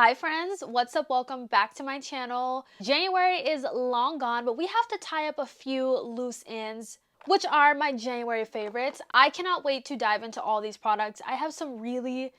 Hi friends, what's up? Welcome back to my channel. January is long gone, but we have to tie up a few loose ends, which are my January favorites. I cannot wait to dive into all these products. I have some really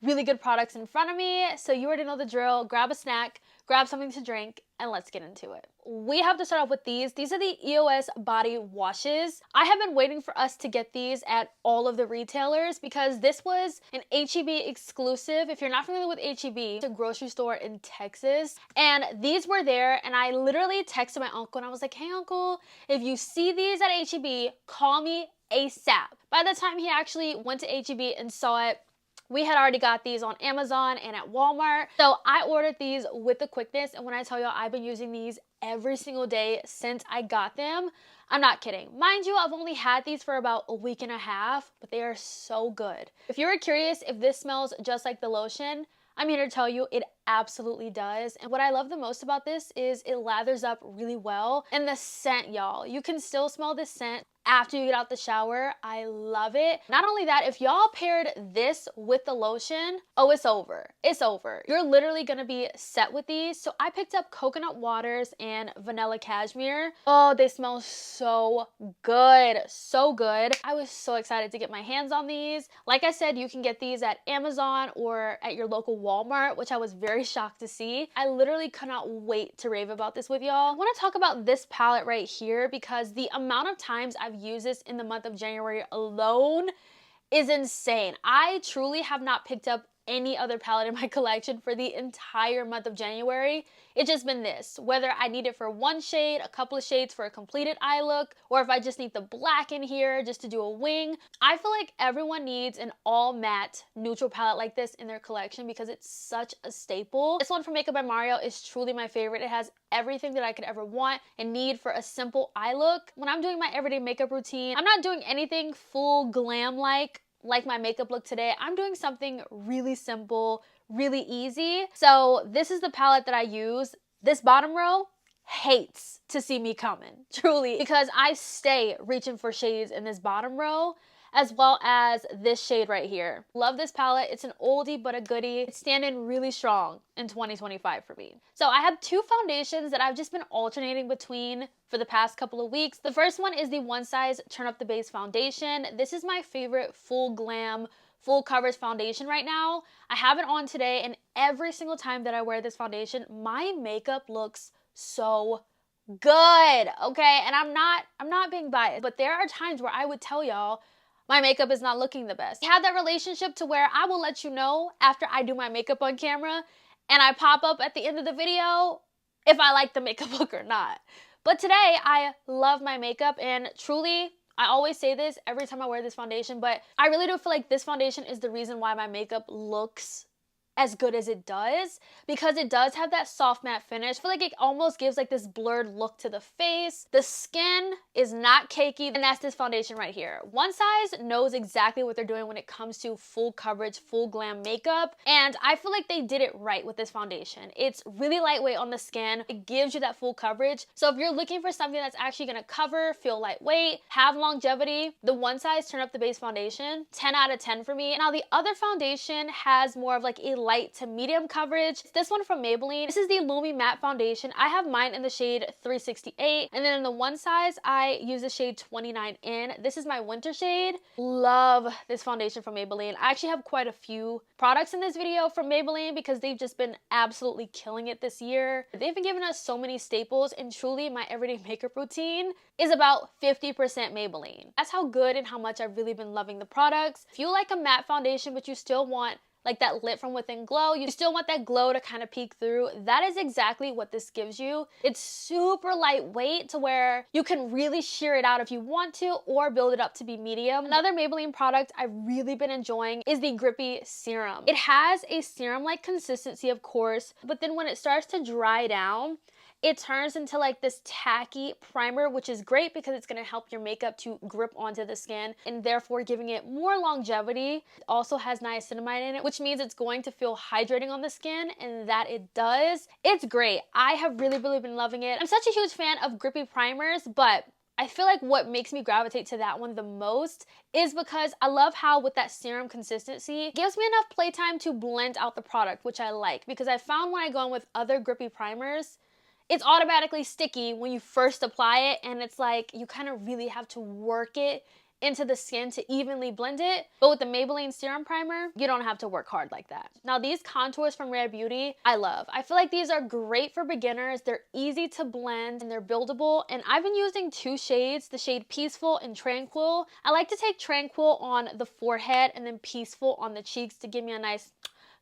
good products in front of me, so you already know the drill. Grab a snack, grab something to drink, and let's get into it. We have to start off with these. These are the EOS body washes. I have been waiting for us to get these at all of the retailers because this was an H-E-B exclusive. If you're not familiar with H-E-B, it's a grocery store in Texas, and these were there, and I literally texted my uncle and I was like, hey uncle, if you see these at H-E-B, call me ASAP. By the time he actually went to H-E-B and saw it, we had already got these on Amazon and at Walmart. So I ordered these with the quickness, and when I tell y'all I've been using these every single day since I got them, I'm not kidding. Mind you, I've only had these for about a week and a half, but they are so good. If you were curious if this smells just like the lotion, I'm here to tell you it absolutely does. And what I love the most about this is it lathers up really well. And the scent, y'all, you can still smell the scent after you get out the shower. I love it. Not only that, if y'all paired this with the lotion, oh, it's over. It's over. You're literally gonna be set with these. So I picked up coconut waters and vanilla cashmere. Oh, they smell so good. So good. I was so excited to get my hands on these. Like I said, you can get these at Amazon or at your local Walmart, which I was very shocked to see. I literally could not wait to rave about this with y'all. I want to talk about this palette right here because the amount of times I've used this in the month of January alone is insane. I truly have not picked up any other palette in my collection for the entire month of January. It's just been this, whether I need it for one shade, a couple of shades for a completed eye look, or if I just need the black in here just to do a wing. I feel like everyone needs an all matte neutral palette like this in their collection because it's such a staple. This one from Makeup by Mario is truly my favorite. It has everything that I could ever want and need for a simple eye look. When I'm doing my everyday makeup routine, I'm not doing anything full glam like my makeup look today. I'm doing something really simple, really easy. So this is the palette that I use. This bottom row hates to see me coming, truly, because I stay reaching for shades in this bottom row, as well as this shade right here. Love this palette. It's an oldie but a goodie. It's standing really strong in 2025 for me. So I have two foundations that I've just been alternating between for the past couple of weeks. The first one is the One Size Turn Up the Base foundation. This is my favorite full glam, full coverage foundation right now. I have it on today, and every single time that I wear this foundation, my makeup looks so good, okay? And I'm not being biased, but there are times where I would tell y'all my makeup is not looking the best. I have that relationship to where I will let you know after I do my makeup on camera and I pop up at the end of the video if I like the makeup look or not. But today, I love my makeup, and truly, I always say this every time I wear this foundation, but I really do feel like this foundation is the reason why my makeup looks as good as it does, because it does have that soft matte finish. I feel like it almost gives like this blurred look to the face. The skin is not cakey, and that's this foundation right here. One Size knows exactly what they're doing when it comes to full coverage, full glam makeup, and I feel like they did it right with this foundation. It's really lightweight on the skin. It gives you that full coverage. So if you're looking for something that's actually gonna cover, feel lightweight, have longevity, the One Size Turn Up the Base foundation, 10 out of 10 for me. Now the other foundation has more of like a light to medium coverage. This one from Maybelline. This is the Lumi Matte Foundation. I have mine in the shade 368, and then in the One Size, I use the shade 29N. This is my winter shade. Love this foundation from Maybelline. I actually have quite a few products in this video from Maybelline because they've just been absolutely killing it this year. They've been giving us so many staples, and truly my everyday makeup routine is about 50% Maybelline. That's how good and how much I've really been loving the products. If you like a matte foundation but you still want like that lit from within glow, you still want that glow to kind of peek through, that is exactly what this gives you. It's super lightweight to where you can really sheer it out if you want to, or build it up to be medium. Another Maybelline product I've really been enjoying is the Grippy Serum. It has a serum-like consistency, of course, but then when it starts to dry down, it turns into like this tacky primer, which is great because it's going to help your makeup to grip onto the skin and therefore giving it more longevity. It also has niacinamide in it, which means it's going to feel hydrating on the skin, and that it does. It's great. I have really been loving it. I'm such a huge fan of grippy primers, but I feel like what makes me gravitate to that one the most is because I love how with that serum consistency, it gives me enough playtime to blend out the product, which I like, because I found when I go in with other grippy primers, it's automatically sticky when you first apply it, and it's like you kind of really have to work it into the skin to evenly blend it. But with the Maybelline Serum Primer, you don't have to work hard like that. Now these contours from Rare Beauty, I love. I feel like these are great for beginners. They're easy to blend and they're buildable. And I've been using two shades, the shade Peaceful and Tranquil. I like to take Tranquil on the forehead and then Peaceful on the cheeks to give me a nice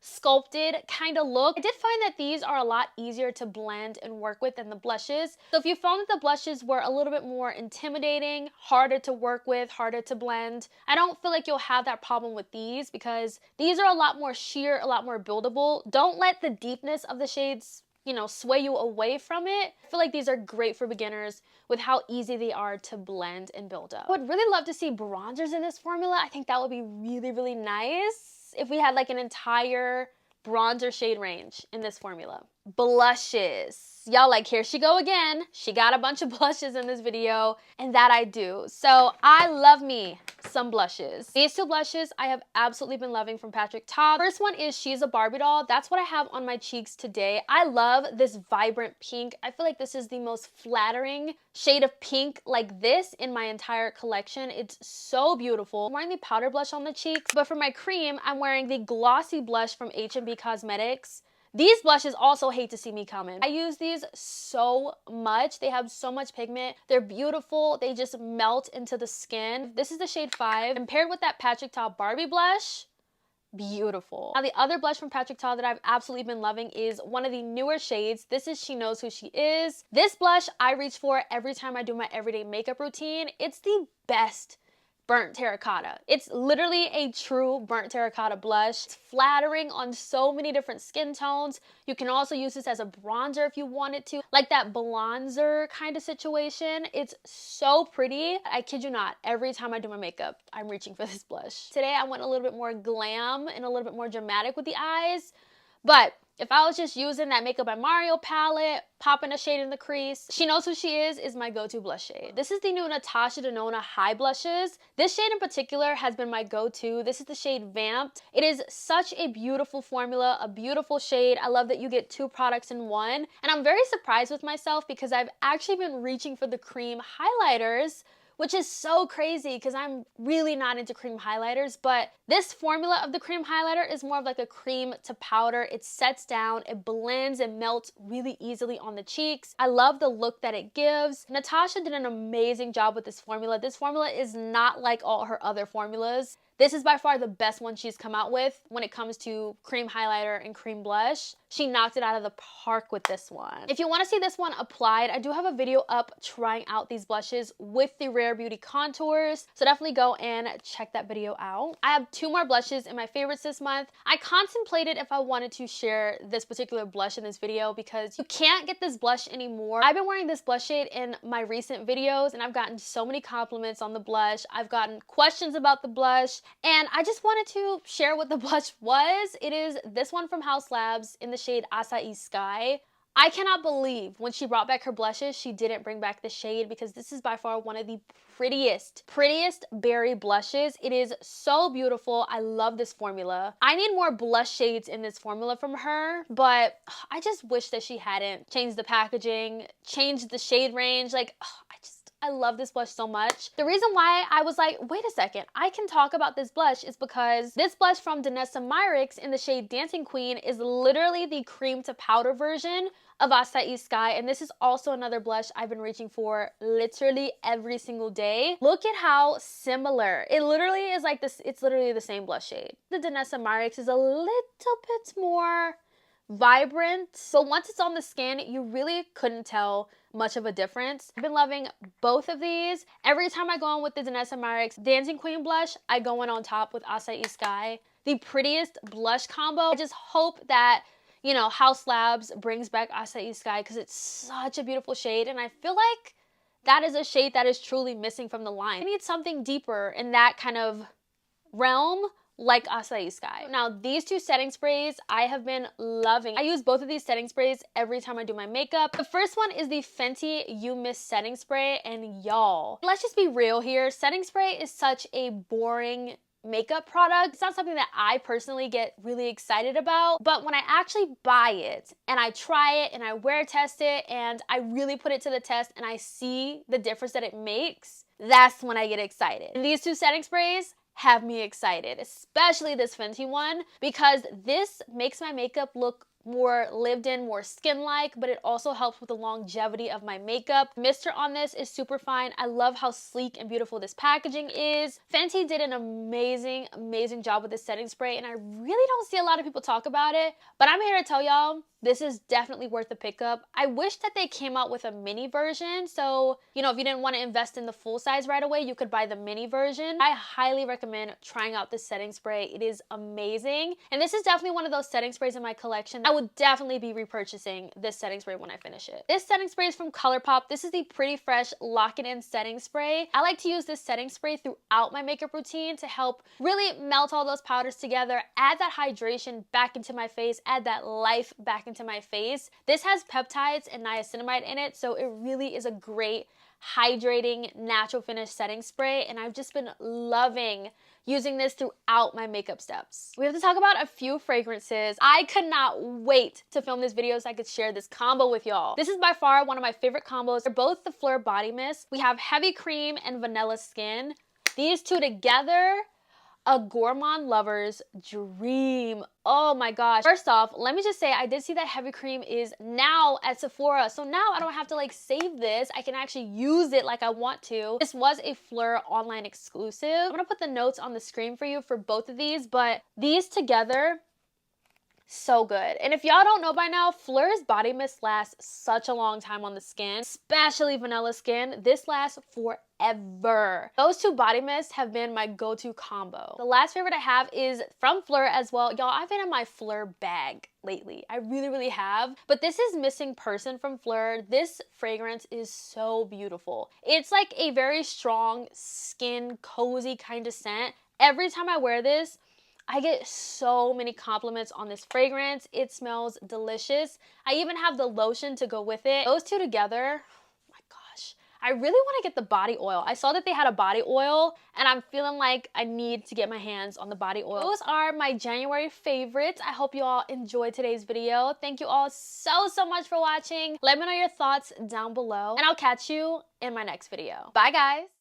sculpted kind of look. I did find that these are a lot easier to blend and work with than the blushes. So if you found that the blushes were a little bit more intimidating, harder to work with, harder to blend, I don't feel like you'll have that problem with these because these are a lot more sheer, a lot more buildable. Don't let the deepness of the shades, you know, sway you away from it. I feel like these are great for beginners with how easy they are to blend and build up. I would really love to see bronzers in this formula. I think that would be really, really nice if we had like an entire bronzer shade range in this formula. Blushes. Y'all, like, here she go again. She got a bunch of blushes in this video, and that I do. So I love me some blushes. These two blushes I have absolutely been loving from Patrick Ta. First one is She's a Barbie Doll. That's what I have on my cheeks today. I love this vibrant pink. I feel like this is the most flattering shade of pink like this in my entire collection. It's so beautiful. I'm wearing the powder blush on the cheeks, but for my cream, I'm wearing the glossy blush from H&B Cosmetics. These blushes also hate to see me coming. I use these so much. They have so much pigment. They're beautiful. They just melt into the skin. This is the shade 5. And paired with that Patrick Ta Barbie blush, beautiful. Now the other blush from Patrick Ta that I've absolutely been loving is one of the newer shades. This is She Knows Who She Is. This blush I reach for every time I do my everyday makeup routine. It's the best burnt terracotta. It's literally a true burnt terracotta blush. It's flattering on so many different skin tones. You can also use this as a bronzer if you wanted to, like that blonzer kind of situation. It's so pretty. I kid you not, every time I do my makeup, I'm reaching for this blush. Today I went a little bit more glam and a little bit more dramatic with the eyes, but if I was just using that Makeup by Mario palette, popping a shade in the crease, She Knows Who She Is my go-to blush shade. This is the new Natasha Denona High Blushes. This shade in particular has been my go-to. This is the shade Vamped. It is such a beautiful formula, a beautiful shade. I love that you get two products in one. And I'm very surprised with myself because I've actually been reaching for the cream highlighters, which is so crazy because I'm really not into cream highlighters, but this formula of the cream highlighter is more of like a cream to powder. It sets down, it blends and melts really easily on the cheeks. I love the look that it gives. Natasha did an amazing job with this formula. This formula is not like all her other formulas. This is by far the best one she's come out with when it comes to cream highlighter and cream blush. She knocked it out of the park with this one. If you want to see this one applied, I do have a video up trying out these blushes with the Rare Beauty contours, so definitely go and check that video out. I have two more blushes in my favorites this month. I contemplated if I wanted to share this particular blush in this video because you can't get this blush anymore. I've been wearing this blush shade in my recent videos and I've gotten so many compliments on the blush. I've gotten questions about the blush, and I just wanted to share what the blush was. It is this one from Haus Labs in the shade Acai Sky. I cannot believe when she brought back her blushes, she didn't bring back the shade because this is by far one of the prettiest berry blushes. It is so beautiful. I love this formula. I need more blush shades in this formula from her, but I just wish that she hadn't changed the packaging, changed the shade range. Like, I love this blush so much. The reason why I was like, wait a second, I can talk about this blush is because this blush from Danessa Myricks in the shade Dancing Queen is literally the cream to powder version of Acai Sky, and this is also another blush I've been reaching for literally every single day. Look at how similar. It literally is like this, it's literally the same blush shade. The Danessa Myricks is a little bit more vibrant, so once it's on the skin, you really couldn't tell much of a difference. I've been loving both of these. Every time I go in with the Danessa Myricks Dancing Queen blush, I go in on top with Acai Sky. The prettiest blush combo. I just hope that, you know, Haus Labs brings back Acai Sky because it's such a beautiful shade, and I feel like that is a shade that is truly missing from the line. I need something deeper in that kind of realm like acai sky. Now, these two setting sprays I have been loving. I use both of these setting sprays every time I do my makeup. The first one is the Fenty You Mist setting spray, and y'all, let's just be real here. Setting spray is such a boring makeup product. It's not something that I personally get really excited about, but when I actually buy it and I try it and I wear test it and I really put it to the test and I see the difference that it makes, that's when I get excited. And these two setting sprays have me excited, especially this Fenty one, because this makes my makeup look more lived in, more skin-like, but it also helps with the longevity of my makeup. Mister on this is super fine. I love how sleek and beautiful this packaging is. Fenty did an amazing job with this setting spray, and I really don't see a lot of people talk about it, but I'm here to tell y'all, this is definitely worth the pickup. I wish that they came out with a mini version, so, you know, if you didn't want to invest in the full size right away, you could buy the mini version. I highly recommend trying out this setting spray. It is amazing, and this is definitely one of those setting sprays in my collection. I would definitely be repurchasing this setting spray when I finish it. This setting spray is from ColourPop. This is the Pretty Fresh Lock It In setting spray. I like to use this setting spray throughout my makeup routine to help really melt all those powders together, add that hydration back into my face, add that life back into my face. This has peptides and niacinamide in it, so it really is a great hydrating natural finish setting spray, and I've just been loving using this throughout my makeup steps. We have to talk about a few fragrances. I could not wait to film this video so I could share this combo with y'all. This is by far one of my favorite combos. They're both the Fleur body mist. We have Heavy Cream and Vanilla Skin. These two together, a gourmand lover's dream. Oh my gosh. First off, let me just say, I did see that Heavy Cream is now at Sephora. So now I don't have to like save this. I can actually use it like I want to. This was a Fleur online exclusive. I'm gonna put the notes on the screen for you for both of these, but these together, so good. And if y'all don't know by now, Fleur's body mist lasts such a long time on the skin, especially vanilla skin. This lasts forever. Those two body mists have been my go-to combo. The last favorite I have is from Fleur as well. Y'all, I've been in my Fleur bag lately. I really have. But this is Missing Person from Fleur. This fragrance is so beautiful. It's like a very strong skin, cozy kind of scent. Every time I wear this, I get so many compliments on this fragrance. It smells delicious. I even have the lotion to go with it. Those two together, oh my gosh. I really want to get the body oil. I saw that they had a body oil, and I'm feeling like I need to get my hands on the body oil. Those are my January favorites. I hope you all enjoyed today's video. Thank you all so much for watching. Let me know your thoughts down below, and I'll catch you in my next video. Bye, guys.